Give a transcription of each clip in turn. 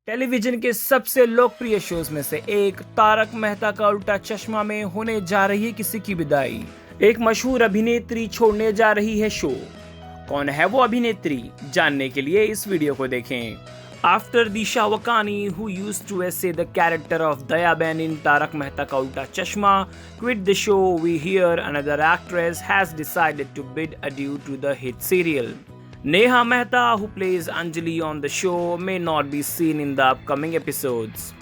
Television के सबसे लोकप्रिय शोज में से एक तारक मेहता का उल्टा चश्मा में होने जा रही है किसी की विदाई। एक मशहूर अभिनेत्री छोड़ने जा रही है शो। कौन है वो अभिनेत्री, जानने के लिए इस वीडियो को देखें। After Disha Vakani, who used to essay the character of Dayaben in Tarak Mehta Ka Ulta Chashma, quit the show, we hear another actress has decided to bid adieu to the hit serial. Neha Mehta, who plays Anjali on the show, may not be seen in the upcoming episodes.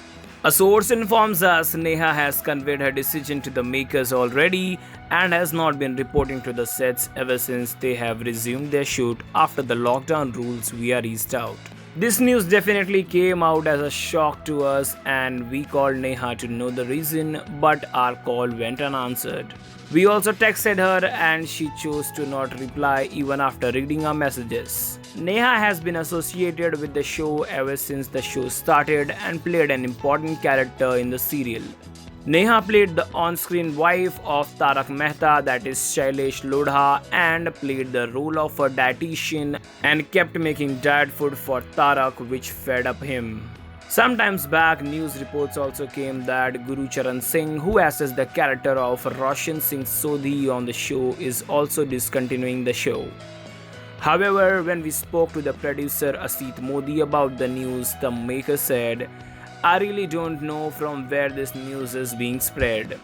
A source informs us Neha has conveyed her decision to the makers already and has not been reporting to the sets ever since they have resumed their shoot after the lockdown rules were eased out. This news definitely came out as a shock to us and we called Neha to know the reason, but our call went unanswered. We also texted her and she chose to not reply even after reading our messages. Neha has been associated with the show ever since the show started and played an important character in the serial. Neha played the on-screen wife of Tarak Mehta, that is Shailesh Lodha, and played the role of a dietitian and kept making diet food for Tarak which fed up him. Sometimes back, news reports also came that Guru Charan Singh, who assessed the character of Roshan Singh Sodhi on the show, is also discontinuing the show. However, when we spoke to the producer Asit Modi about the news, the maker said, "I really don't know from where this news is being spread.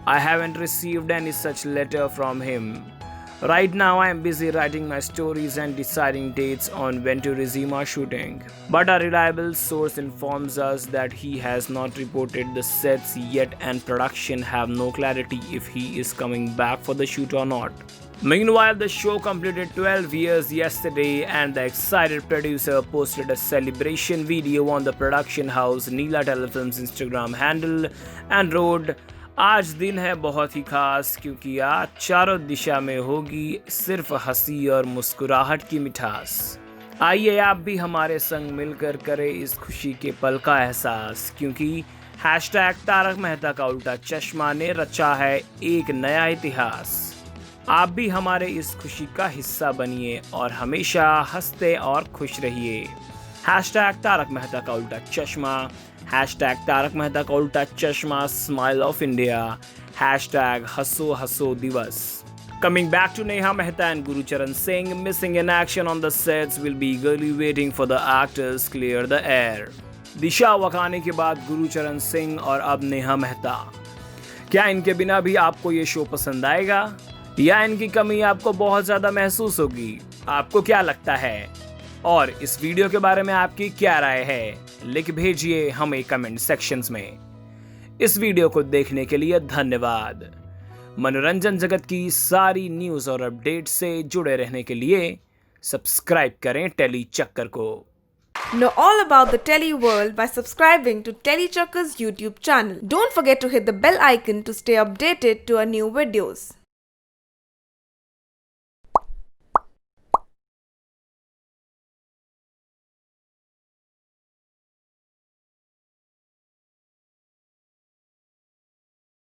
I haven't received any such letter from him. Right now I am busy writing my stories and deciding dates on when to resume our shooting." But a reliable source informs us that he has not reported the sets yet and production have no clarity if he is coming back for the shoot or not. Meanwhile, the show completed 12 years yesterday and the excited producer posted a celebration video on the production house Neela Telefilms Instagram handle and wrote, "आज दिन है बहुत ही खास क्योंकि आज चारों दिशा में होगी सिर्फ हंसी और मुस्कुराहट की मिठास। आइए आप भी हमारे संग मिलकर करें इस खुशी के पल का एहसास क्योंकि हैशटैग तारक मेहता का उल्टा चश्मा ने रचा है एक नया इतिहास। आप भी हमारे इस खुशी का हिस्सा बनिए और हमेशा हंसते और खुश रहिए। हैशटैग तारक मेहता का उल्टा चश्मा, हैशटैग तारक मेहता का उल्टा चश्मा स्माइल ऑफ इंडिया, हैशटैग हंसो हंसो दिवस." Coming back to Neha Mehta and Guru Charan Singh missing in action on the sets, will be eagerly waiting for the actors clear the air. दिशा वकानी के बाद गुरु चरण सिंह और अब नेहा मेहता। क्या इनके बिना भी आपको ये शो पसंद आएगा या इनकी कमी आपको बहुत ज्यादा महसूस होगी? आपको क्या लगता है और इस वीडियो के बारे में आपकी क्या राय है? लिख भेजिए हमें कमेंट सेक्शंस में। इस वीडियो को देखने के लिए धन्यवाद। मनोरंजन जगत की सारी न्यूज और अपडेट से जुड़े रहने के लिए सब्सक्राइब करें टेली चक्कर को। Know all about the Telly world by subscribing to Telly Chakkar's YouTube channel. Don't forget to hit the bell icon to stay updated to our new videos.